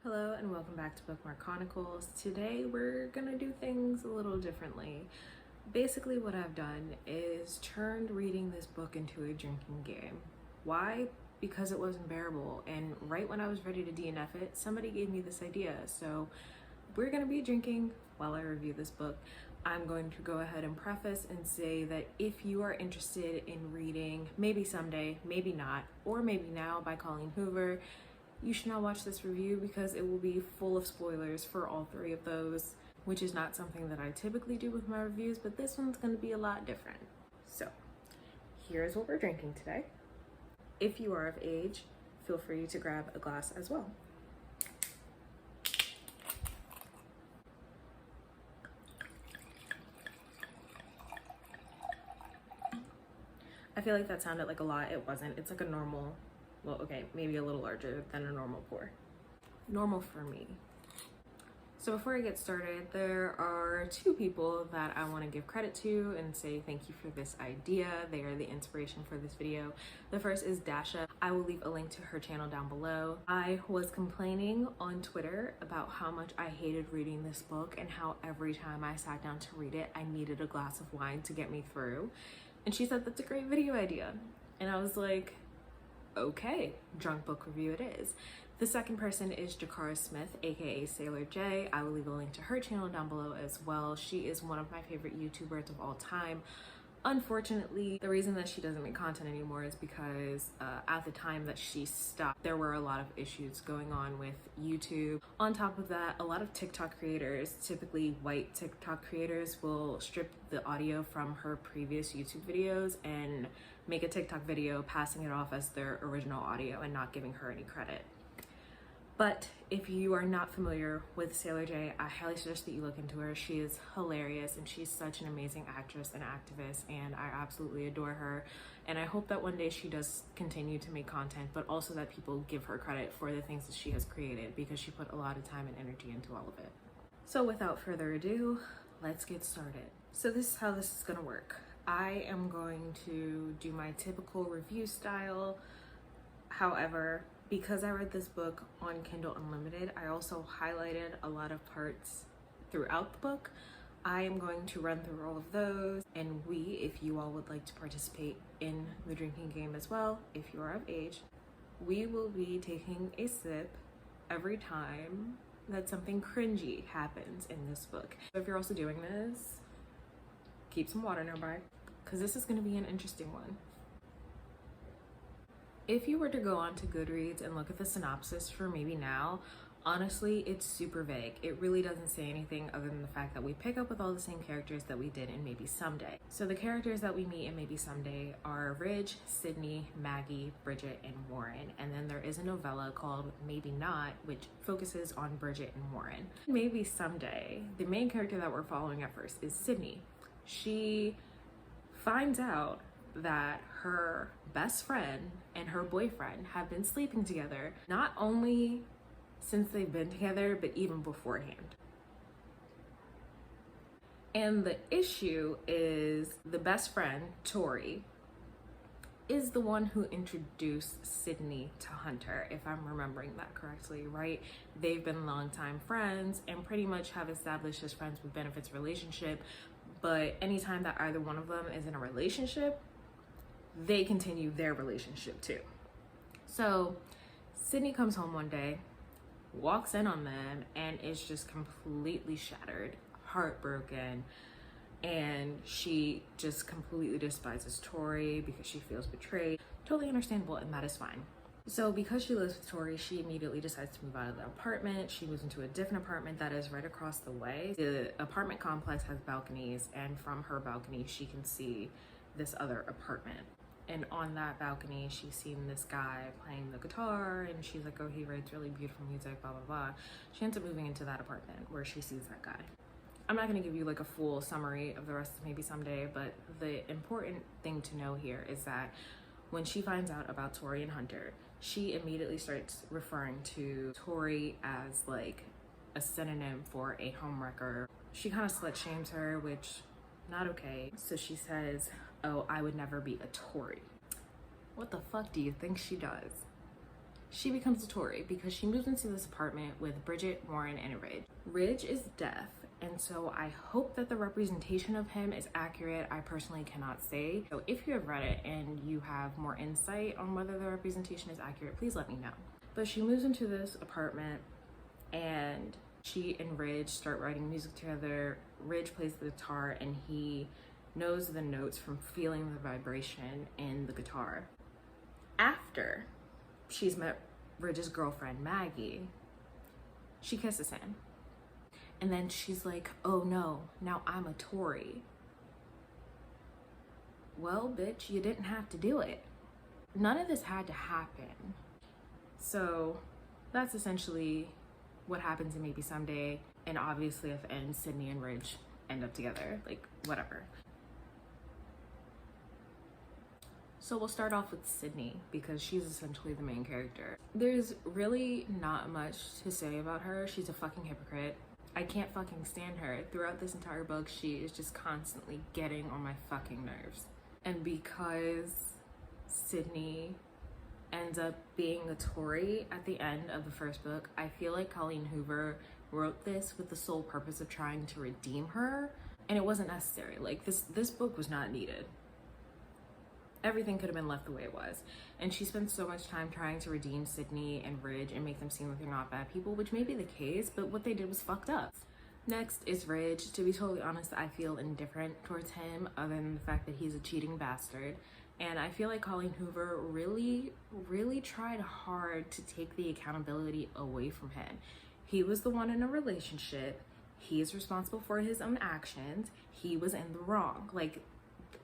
Hello and welcome back to Bookmark Chronicles. Today we're gonna do things a little differently. Basically what I've done is turned reading this book into a drinking game. Why? Because it was unbearable, and right when I was ready to DNF it, somebody gave me this idea. So we're gonna be drinking while I review this book. I'm going to go ahead and preface and say that if you are interested in reading Maybe Someday, Maybe Not, or Maybe Now by Colleen Hoover, you should not watch this review because it will be full of spoilers for all three of those, which is not something that I typically do with my reviews, but this one's going to be a lot different. So here's what we're drinking today. If you are of age, feel free to grab a glass as well. I feel like that sounded like a lot. It wasn't. It's like a normal, well, okay, maybe a little larger than a normal pour. Normal for me. So before I get started, there are two people that I want to give credit to and say thank you for this idea. They are the inspiration for this video. The first is Dasha. I will leave a link to her channel down below. I was complaining on Twitter about how much I hated reading this book and how every time I sat down to read it, I needed a glass of wine to get me through. And she said that's a great video idea. And I was like, okay, drunk book review it is. The second person is Jakara Smith, aka Sailor J. I will leave a link to her channel down below as well. She is one of my favorite YouTubers of all time. Unfortunately, the reason that she doesn't make content anymore is because at the time that she stopped, there were a lot of issues going on with YouTube. On top of that, a lot of TikTok creators, typically white TikTok creators, will strip the audio from her previous YouTube videos and make a TikTok video passing it off as their original audio and not giving her any credit. But if you are not familiar with Sailor J, I highly suggest that you look into her. She is hilarious and she's such an amazing actress and activist, and I absolutely adore her. And I hope that one day she does continue to make content, but also that people give her credit for the things that she has created, because she put a lot of time and energy into all of it. So without further ado, let's get started. So this is how this is gonna work. I am going to do my typical review style. However, because I read this book on Kindle Unlimited, I also highlighted a lot of parts throughout the book. I am going to run through all of those, and if you all would like to participate in the drinking game as well, if you are of age, we will be taking a sip every time that something cringy happens in this book. So if you're also doing this, keep some water nearby, because this is going to be an interesting one. If you were to go on to Goodreads and look at the synopsis for Maybe Now, honestly, it's super vague. It really doesn't say anything other than the fact that we pick up with all the same characters that we did in Maybe Someday. So the characters that we meet in Maybe Someday are Ridge, Sydney, Maggie, Bridget, and Warren. And then there is a novella called Maybe Not, which focuses on Bridget and Warren. Maybe Someday, the main character that we're following at first is Sydney. She finds out that her best friend and her boyfriend have been sleeping together, not only since they've been together, but even beforehand. And the issue is the best friend, Tori, is the one who introduced Sydney to Hunter, if I'm remembering that correctly, right? They've been longtime friends and pretty much have established this friends with benefits relationship, but anytime that either one of them is in a relationship, they continue their relationship too. So Sydney comes home one day, walks in on them, and is just completely shattered, heartbroken, and she just completely despises Tori because she feels betrayed. Totally understandable, and that is fine. So because she lives with Tori, she immediately decides to move out of the apartment. She moves into a different apartment that is right across the way. The apartment complex has balconies, and from her balcony she can see this other apartment. And on that balcony, she's seen this guy playing the guitar, and she's like, oh, he writes really beautiful music, blah, blah, blah. She ends up moving into that apartment where she sees that guy. I'm not gonna give you like a full summary of the rest of Maybe Someday, but the important thing to know here is that when she finds out about Tori and Hunter, she immediately starts referring to Tori as like a synonym for a homewrecker. She kind of slut shames her, which not okay. So she says, oh, I would never be a Tory. What the fuck do you think she does? she becomes a Tory because she moves into this apartment with Bridget, Warren, and Ridge. Ridge is deaf, and so I hope that the representation of him is accurate. I personally cannot say. So if you have read it and you have more insight on whether the representation is accurate, please let me know. But she moves into this apartment and she and Ridge start writing music together. Ridge plays the guitar and he knows the notes from feeling the vibration in the guitar. After she's met Ridge's girlfriend, Maggie, she kisses him. And then she's like, oh no, now I'm a Tory. Well, bitch, you didn't have to do it. None of this had to happen. So that's essentially what happens in Maybe Someday. And obviously at the end, Sydney and Ridge end up together, like whatever. So we'll start off with Sydney because she's essentially the main character. There's really not much to say about her. She's a fucking hypocrite. I can't fucking stand her. Throughout this entire book, she is just constantly getting on my fucking nerves. And because Sydney ends up being a Tory at the end of the first book, I feel like Colleen Hoover wrote this with the sole purpose of trying to redeem her, and it wasn't necessary. Like this book was not needed. Everything could have been left the way it was. And she spent so much time trying to redeem Sydney and Ridge and make them seem like they're not bad people, which may be the case, but what they did was fucked up. Next is Ridge. To be totally honest, I feel indifferent towards him other than the fact that he's a cheating bastard. And I feel like Colleen Hoover really tried hard to take the accountability away from him. He was the one in a relationship. He is responsible for his own actions. He was in the wrong. Like,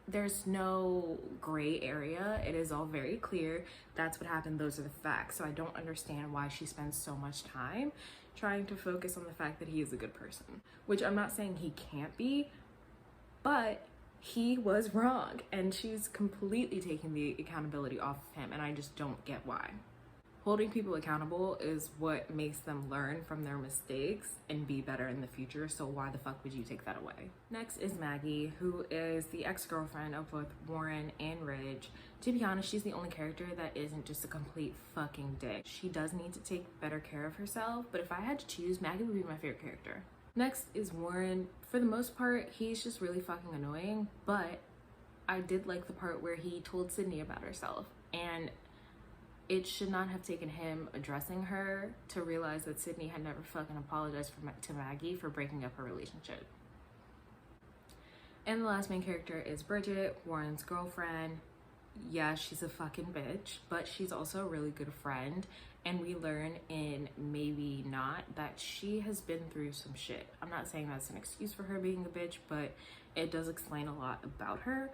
there's no gray area. It is all very clear. That's what happened. Those are the facts. So I don't understand why she spends so much time trying to focus on the fact that he is a good person, which I'm not saying he can't be, but he was wrong and she's completely taking the accountability off of him, and I just don't get why. Holding people accountable is what makes them learn from their mistakes and be better in the future, so why the fuck would you take that away? Next is Maggie, who is the ex-girlfriend of both Warren and Ridge. To be honest, she's the only character that isn't just a complete fucking dick. She does need to take better care of herself, but if I had to choose, Maggie would be my favorite character. Next is Warren. For the most part, he's just really fucking annoying, but I did like the part where he told Sydney about herself, and it should not have taken him addressing her to realize that Sydney had never fucking apologized to Maggie for breaking up her relationship. And the last main character is Bridget, Warren's girlfriend. Yeah, she's a fucking bitch, but she's also a really good friend. And we learn in Maybe Not that she has been through some shit. I'm not saying that's an excuse for her being a bitch, but it does explain a lot about her.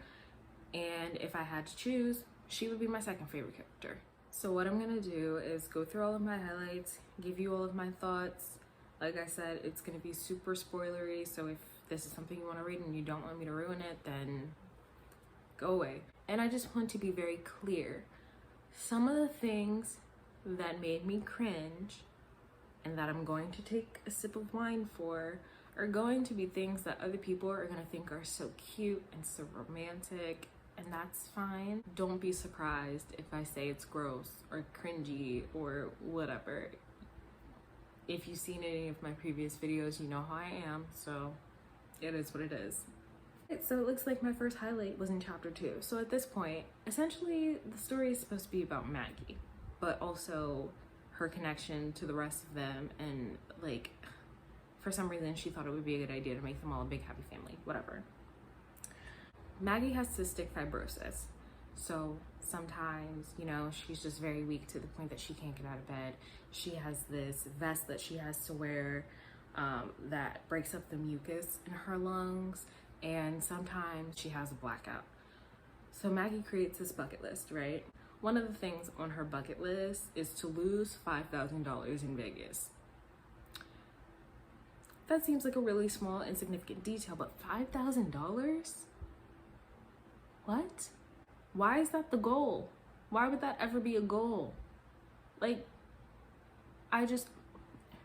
And if I had to choose, she would be my second favorite character. So what I'm gonna do is go through all of my highlights, give you all of my thoughts. Like I said, it's gonna be super spoilery, so if this is something you wanna read and you don't want me to ruin it, then go away. And I just want to be very clear. Some of the things that made me cringe and that I'm going to take a sip of wine for are going to be things that other people are gonna think are so cute and so romantic, and that's fine. Don't be surprised if I say it's gross or cringy or whatever. If you've seen any of my previous videos, you know how I am, so it is what it is. So it looks like my first highlight was in chapter 2. So at this point, essentially the story is supposed to be about Maggie, but also her connection to the rest of them, and like, for some reason she thought it would be a good idea to make them all a big happy family, whatever. Maggie has cystic fibrosis, so sometimes, you know, she's just very weak to the point that she can't get out of bed. She has this vest that she has to wear that breaks up the mucus in her lungs, and sometimes she has a blackout. So Maggie creates this bucket list, right? One of the things on her bucket list is to lose $5,000 in Vegas. That seems like a really small, insignificant detail, but $5,000? What? Why is that the goal? Why would that ever be a goal? Like,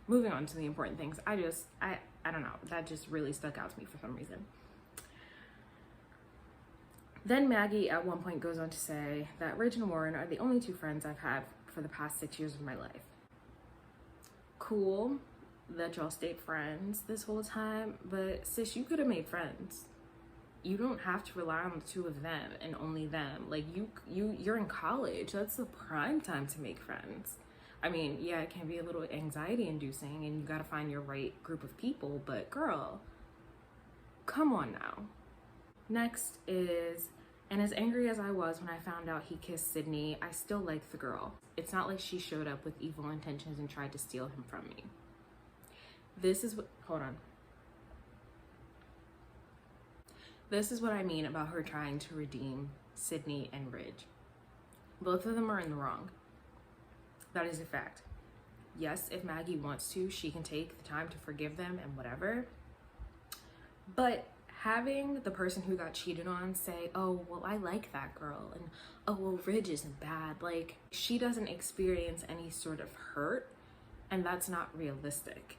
moving on to the important things, I don't know, that just really stuck out to me for some reason. Then Maggie at one point goes on to say that Ridge and Warren are the only two friends I've had for the past 6 years of my life. Cool that y'all stayed friends this whole time, but sis, you could have made friends. You don't have to rely on the two of them and only them. Like you're in college. That's the prime time to make friends. I mean, yeah, it can be a little anxiety inducing and you gotta find your right group of people, but girl, come on now. Next is, and as angry as I was when I found out he kissed Sydney, I still like the girl. It's not like she showed up with evil intentions and tried to steal him from me. This is what, hold on. This is what I mean about her trying to redeem Sydney and Ridge. Both of them are in the wrong. That is a fact. Yes, if Maggie wants to, she can take the time to forgive them and whatever. But having the person who got cheated on say, oh, well, I like that girl, and oh, well, Ridge isn't bad. Like, she doesn't experience any sort of hurt, and that's not realistic.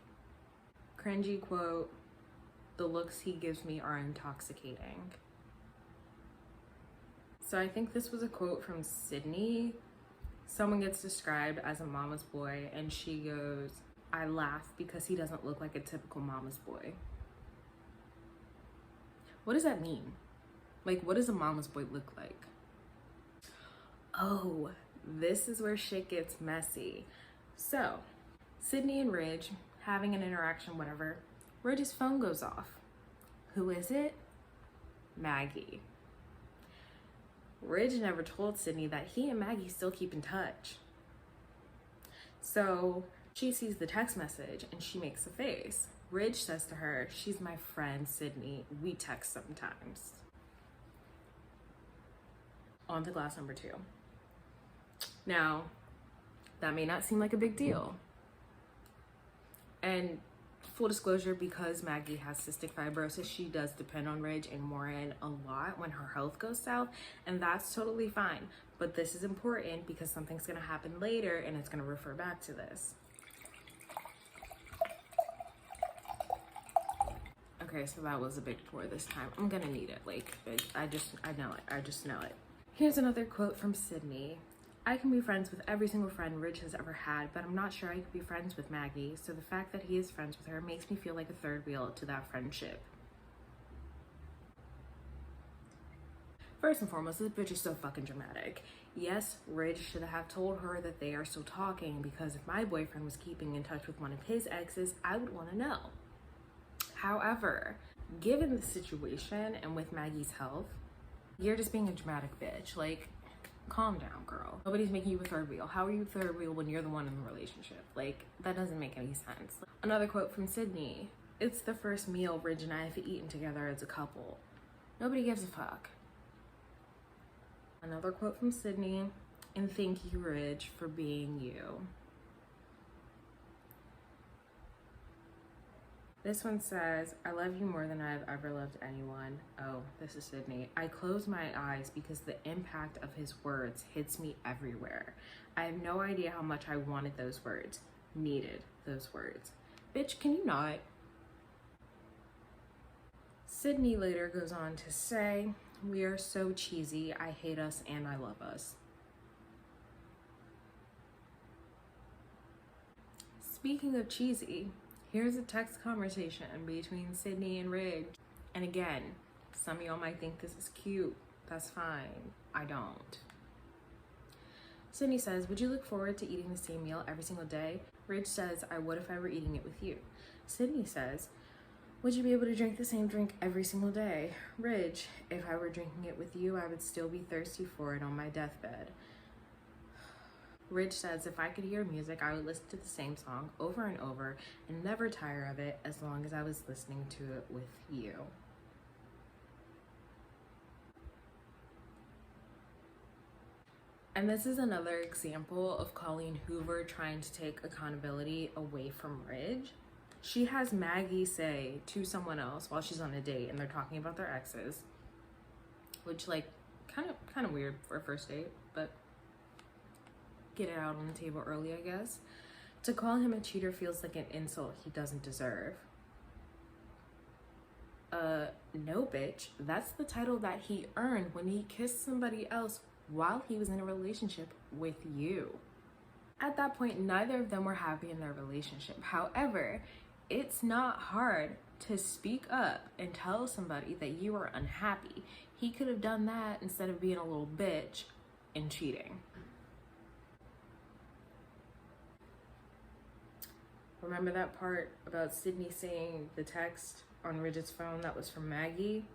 Cringy quote, the looks he gives me are intoxicating. So I think this was a quote from Sydney. Someone gets described as a mama's boy, and she goes, I laugh because he doesn't look like a typical mama's boy. What does that mean? Like, what does a mama's boy look like? Oh, this is where shit gets messy. So, Sydney and Ridge having an interaction, whatever. Ridge's phone goes off. Who is it? Maggie. Ridge never told Sydney that he and Maggie still keep in touch. So she sees the text message and she makes a face. Ridge says to her, she's my friend, Sydney. We text sometimes. On to glass number 2. Now, that may not seem like a big deal. And full disclosure, because Maggie has cystic fibrosis, she does depend on Ridge and Warren a lot when her health goes south, and that's totally fine. But this is important because something's gonna happen later and it's gonna refer back to this. Okay, so that was a big pour this time. I'm gonna need it. Like, I know it. I just know it. Here's another quote from Sydney. I can be friends with every single friend Ridge has ever had, but I'm not sure I could be friends with Maggie, so the fact that he is friends with her makes me feel like a third wheel to that friendship. First and foremost, this bitch is so fucking dramatic. Yes, Ridge should have told her that they are still talking, because if my boyfriend was keeping in touch with one of his exes, I would want to know. However, given the situation and with Maggie's health, you're just being a dramatic bitch. Like, calm down, girl. Nobody's making you a third wheel. How are you a third wheel when you're the one in the relationship? Like, that doesn't make any sense. Another quote from Sydney. It's the first meal Ridge and I have eaten together as a couple. Nobody gives a fuck. Another quote from Sydney. And thank you, Ridge, for being you. This one says, I love you more than I've ever loved anyone. Oh, this is Sydney. I close my eyes because the impact of his words hits me everywhere. I have no idea how much I wanted those words, needed those words. Bitch, can you not? Sydney later goes on to say, we are so cheesy. I hate us and I love us. Speaking of cheesy, here's a text conversation between Sydney and Ridge. And again, some of y'all might think this is cute. That's fine. I don't. Sydney says, would you look forward to eating the same meal every single day? Ridge says, I would if I were eating it with you. Sydney says, would you be able to drink the same drink every single day? Ridge, if I were drinking it with you, I would still be thirsty for it on my deathbed. Ridge says, if I could hear music, I would listen to the same song over and over and never tire of it as long as I was listening to it with you. And this is another example of Colleen Hoover trying to take accountability away from Ridge. She has Maggie say to someone else while she's on a date and they're talking about their exes, which, like, kind of weird for a first date, but get it out on the table early, I guess. To call him a cheater feels like an insult he doesn't deserve. No, bitch. That's the title that he earned when he kissed somebody else while he was in a relationship with you. At that point, neither of them were happy in their relationship. However, it's not hard to speak up and tell somebody that you are unhappy. He could have done that instead of being a little bitch and cheating. Remember that part about Sydney saying the text on Ridge's phone that was from Maggie?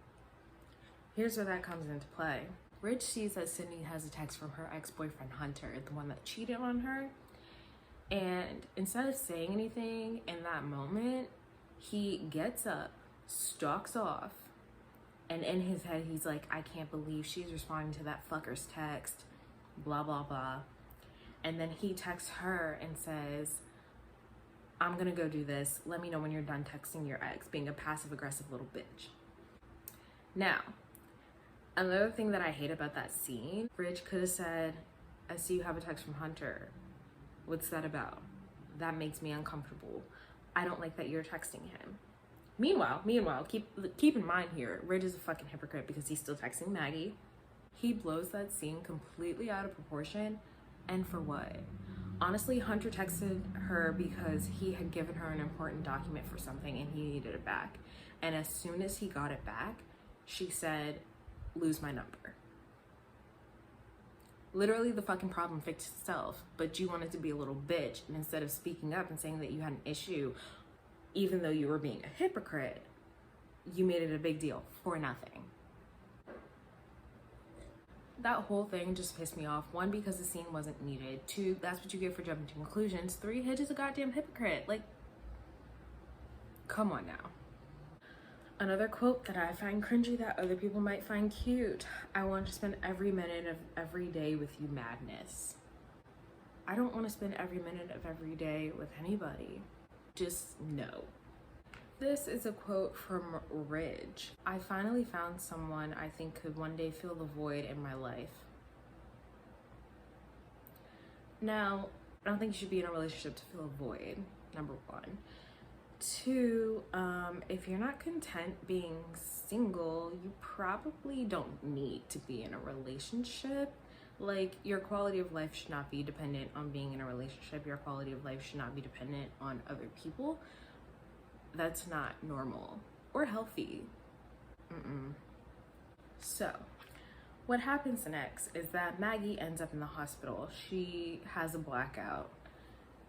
Here's where that comes into play. Ridge sees that Sydney has a text from her ex-boyfriend Hunter, the one that cheated on her. And instead of saying anything in that moment, he gets up, stalks off, and in his head he's like, I can't believe she's responding to that fucker's text, blah, blah, blah. And then he texts her and says, I'm gonna go do this. Let me know when you're done texting your ex, being a passive-aggressive little bitch. Now, another thing that I hate about that scene, Ridge could have said, I see you have a text from Hunter. What's that about? That makes me uncomfortable. I don't like that you're texting him. Meanwhile, keep in mind here, Ridge is a fucking hypocrite because he's still texting Maggie. He blows that scene completely out of proportion. And for what? Honestly, Hunter texted her because he had given her an important document for something and he needed it back. And as soon as he got it back, she said, lose my number. Literally, the fucking problem fixed itself, but you wanted to be a little bitch, and instead of speaking up and saying that you had an issue, even though you were being a hypocrite, you made it a big deal for nothing. That whole thing just pissed me off. One, because the scene wasn't needed. Two, that's what you get for jumping to conclusions. Three, Hitch is a goddamn hypocrite. Like, come on now. Another quote that I find cringy that other people might find cute. I want to spend every minute of every day with you, madness. I don't want to spend every minute of every day with anybody. Just no. This is a quote from Ridge. I finally found someone I think could one day fill the void in my life. Now, I don't think you should be in a relationship to fill a void, number one. Two, if you're not content being single, you probably don't need to be in a relationship. Like, your quality of life should not be dependent on being in a relationship. Your quality of life should not be dependent on other people. That's not normal or healthy. So, what happens next is that Maggie ends up in the hospital. She has a blackout.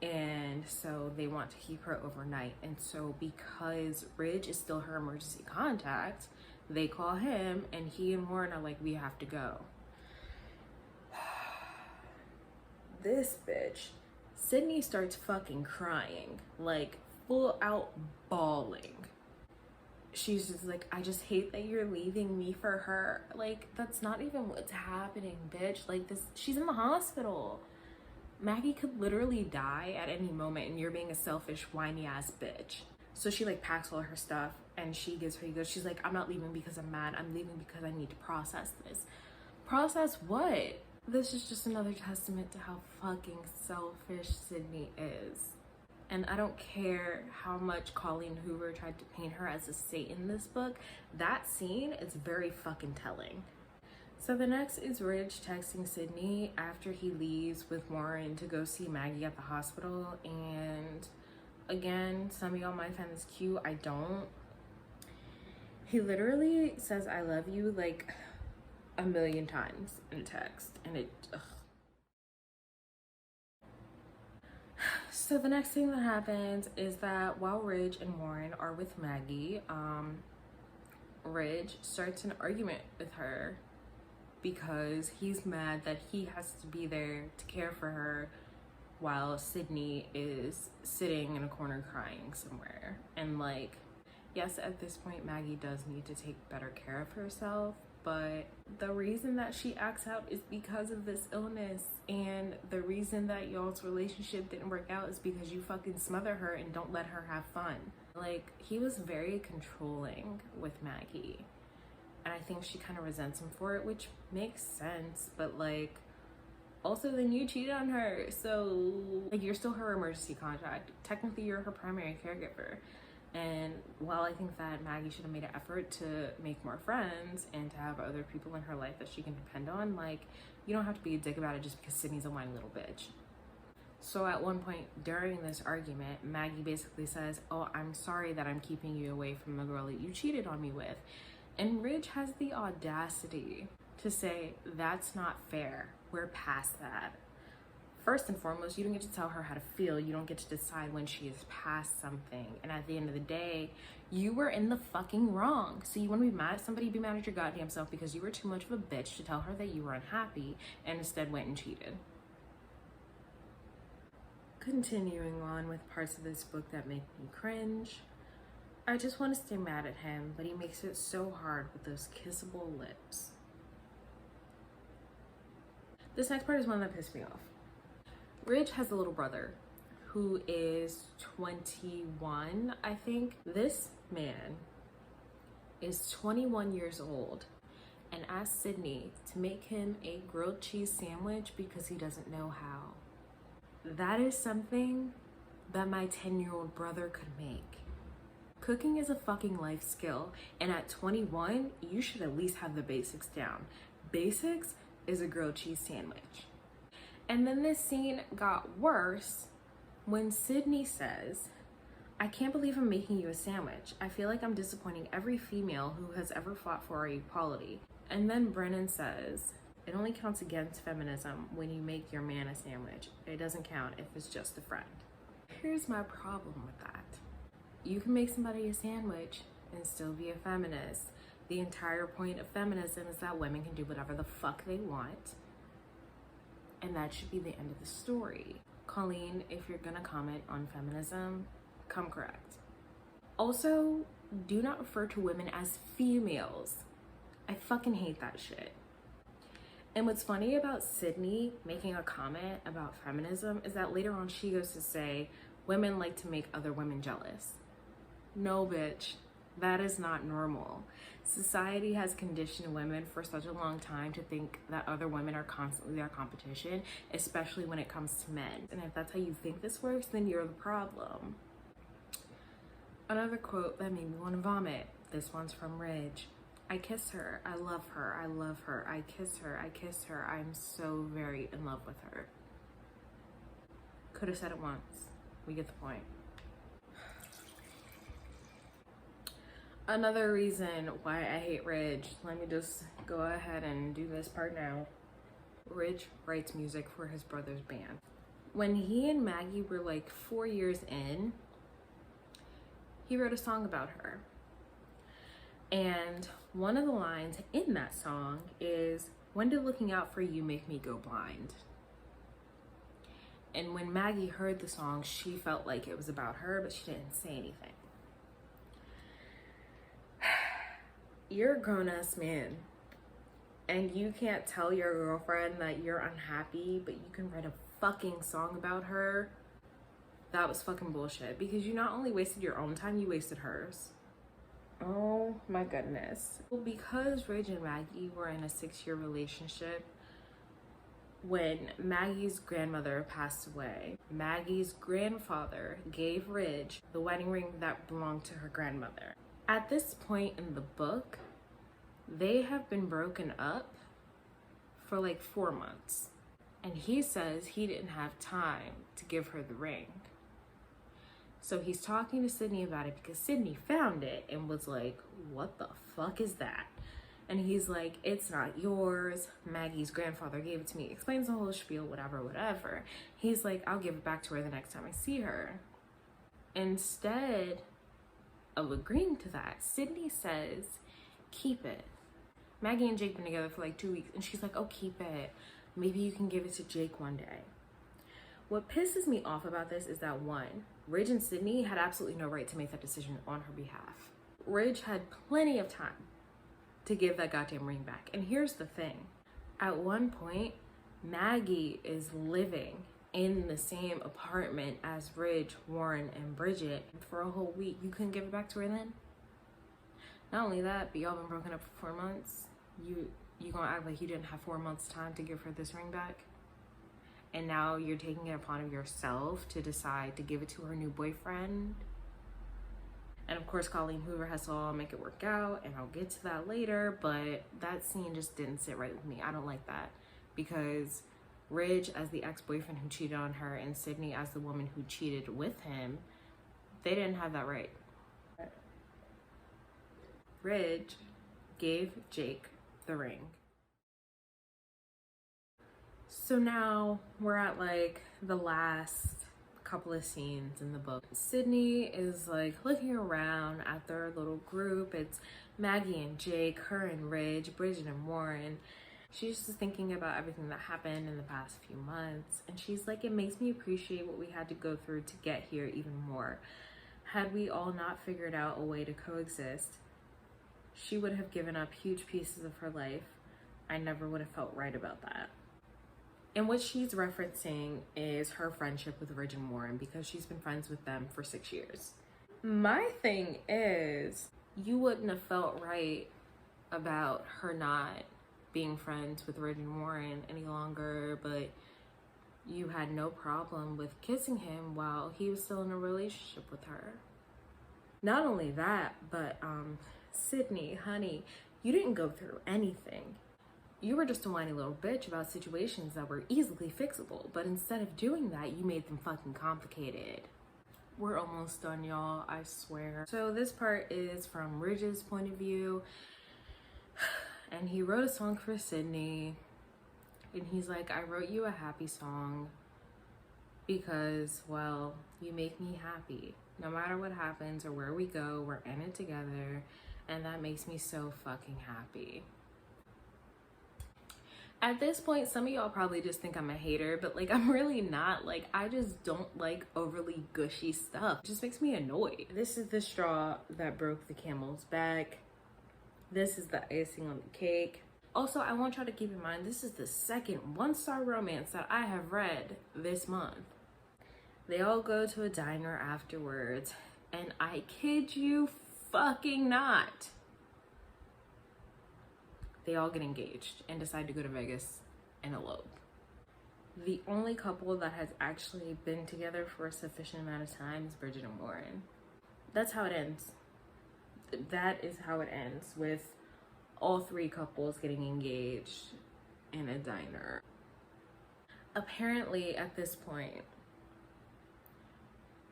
And so they want to keep her overnight. And so because Ridge is still her emergency contact, they call him and he and Warren are like, we have to go. This bitch, Sydney starts fucking crying, like full out bawling. She's just like, I just hate that you're leaving me for her. Like, that's not even what's happening, bitch. Like, this, she's in the hospital. Maggie could literally die at any moment and you're being a selfish, whiny ass bitch. So she like packs all her stuff and she gives her ego. She's like, I'm not leaving because I'm mad. I'm leaving because I need to process this. Process what? This is just another testament to how fucking selfish Sydney is. And I don't care how much Colleen Hoover tried to paint her as a saint in this book. That scene is very fucking telling. So the next is Ridge texting Sydney after he leaves with Warren to go see Maggie at the hospital. And again, some of y'all might find this cute. I don't. He literally says, I love you like a million times in a text. And it, ugh. So the next thing that happens is that while Ridge and Warren are with Maggie, Ridge starts an argument with her because he's mad that he has to be there to care for her while Sydney is sitting in a corner crying somewhere. And like, yes, at this point, Maggie does need to take better care of herself, but the reason that she acts out is because of this illness. And the reason that y'all's relationship didn't work out is because you fucking smother her and don't let her have fun. Like, he was very controlling with Maggie. And I think she kind of resents him for it, which makes sense. But like, also then you cheated on her. So like, you're still her emergency contact. Technically, you're her primary caregiver. And while I think that Maggie should have made an effort to make more friends and to have other people in her life that she can depend on, like, you don't have to be a dick about it just because Sydney's a whiny little bitch. So at one point during this argument, Maggie basically says, oh, I'm sorry that I'm keeping you away from the girl that you cheated on me with. And Ridge has the audacity to say, that's not fair. We're past that. First and foremost, you don't get to tell her how to feel. You don't get to decide when she is past something. And at the end of the day, you were in the fucking wrong. So you want to be mad at somebody, be mad at your goddamn self because you were too much of a bitch to tell her that you were unhappy and instead went and cheated. Continuing on with parts of this book that make me cringe, I just want to stay mad at him, but he makes it so hard with those kissable lips. This next part is one that pissed me off. Ridge has a little brother who is 21, I think. This man is 21 years old and asked Sydney to make him a grilled cheese sandwich because he doesn't know how. That is something that my 10-year-old brother could make. Cooking is a fucking life skill, and at 21, you should at least have the basics down. Basics is a grilled cheese sandwich. And then this scene got worse when Sydney says, I can't believe I'm making you a sandwich. I feel like I'm disappointing every female who has ever fought for our equality. And then Brennan says, it only counts against feminism when you make your man a sandwich. It doesn't count if it's just a friend. Here's my problem with that. You can make somebody a sandwich and still be a feminist. The entire point of feminism is that women can do whatever the fuck they want. And that should be the end of the story. Colleen, if you're gonna comment on feminism, come correct. Also, do not refer to women as females. I fucking hate that shit. And what's funny about Sydney making a comment about feminism is that later on she goes to say, women like to make other women jealous. No, bitch, that is not normal. Society has conditioned women for such a long time to think that other women are constantly their competition, especially when it comes to men. And if that's how you think this works, then you're the problem. Another quote that made me want to vomit. This one's from Ridge. I kiss her, I love her, I love her, I kiss her, I kiss her, I'm so very in love with her. Could have said it once. We get the point. Another reason why I hate Ridge, let me just go ahead and do this part now. Ridge writes music for his brother's band. When he and Maggie were like 4 years in, he wrote a song about her. And one of the lines in that song is, when did looking out for you make me go blind? And when Maggie heard the song, she felt like it was about her, but she didn't say anything. You're a grown-ass man, and you can't tell your girlfriend that you're unhappy, but you can write a fucking song about her. That was fucking bullshit, because you not only wasted your own time, you wasted hers. Oh my goodness. Well, because Ridge and Maggie were in a 6-year relationship, when Maggie's grandmother passed away, Maggie's grandfather gave Ridge the wedding ring that belonged to her grandmother. At this point in the book, they have been broken up for like 4 months. And he says he didn't have time to give her the ring. So he's talking to Sydney about it because Sydney found it and was like, what the fuck is that? And he's like, it's not yours. Maggie's grandfather gave it to me. Explains the whole spiel, whatever. He's like, I'll give it back to her the next time I see her. Instead of agreeing to that, Sydney says, keep it. Maggie and Jake been together for like 2 weeks and she's like, oh, keep it. Maybe you can give it to Jake one day. What pisses me off about this is that, one, Ridge and Sydney had absolutely no right to make that decision on her behalf. Ridge had plenty of time to give that goddamn ring back. And here's the thing. At one point, Maggie is living in the same apartment as Ridge, Warren, and Bridget for a whole week. You couldn't give it back to her then? Not only that, but y'all been broken up for 4 months. You gonna act like you didn't have 4 months time to give her this ring back? And now you're taking it upon yourself to decide to give it to her new boyfriend? And of course, Colleen Hoover has to all make it work out, and I'll get to that later, but that scene just didn't sit right with me. I don't like that, because Ridge as the ex-boyfriend who cheated on her and Sydney as the woman who cheated with him, they didn't have that right. Ridge gave Jake the ring. So now we're at like the last couple of scenes in the book. Sydney is like looking around at their little group. It's Maggie and Jake, her and Ridge, Bridget and Warren. She's just thinking about everything that happened in the past few months, and she's like, it makes me appreciate what we had to go through to get here even more. Had we all not figured out a way to coexist, she would have given up huge pieces of her life. I never would have felt right about that. And what she's referencing is her friendship with Ridge and Warren, because she's been friends with them for 6 years. My thing is, you wouldn't have felt right about her not being friends with Ridge and Warren any longer, but you had no problem with kissing him while he was still in a relationship with her. Not only that, but Sydney, honey, you didn't go through anything. You were just a whiny little bitch about situations that were easily fixable, but instead of doing that, you made them fucking complicated. We're almost done, y'all, I swear. So this part is from Ridge's point of view, and he wrote a song for Sydney, and he's like, I wrote you a happy song because, well, you make me happy. No matter what happens or where we go, we're in it together, and that makes me so fucking happy. At this point, some of y'all probably just think I'm a hater, but like, I'm really not. Like, I just don't like overly gushy stuff. It just makes me annoyed. This is the straw that broke the camel's back. This is the icing on the cake. Also, I want y'all to keep in mind, this is the second 1-star romance that I have read this month. They all go to a diner afterwards, and I kid you fucking not, they all get engaged and decide to go to Vegas and elope. The only couple that has actually been together for a sufficient amount of time is Bridget and Warren. That's how it ends. That is how it ends, with all 3 couples getting engaged in a diner. Apparently, at this point,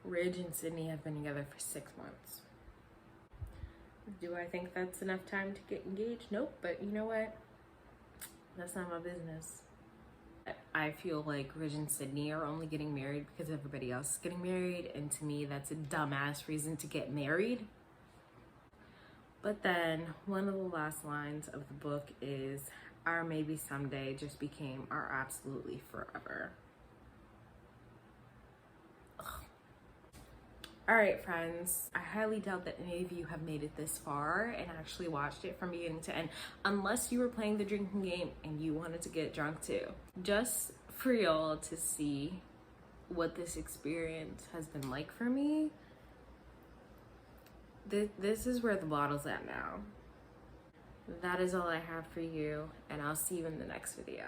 Ridge and Sydney have been together for 6 months. Do I think that's enough time to get engaged? Nope, but you know what? That's not my business. I feel like Ridge and Sydney are only getting married because everybody else is getting married, and to me, that's a dumbass reason to get married. But then, one of the last lines of the book is, our maybe someday just became our absolutely forever. All right, friends, I highly doubt that any of you have made it this far and actually watched it from beginning to end, unless you were playing the drinking game and you wanted to get drunk too. Just for y'all to see what this experience has been like for me, this is where the bottle's at now. That is all I have for you, and I'll see you in the next video.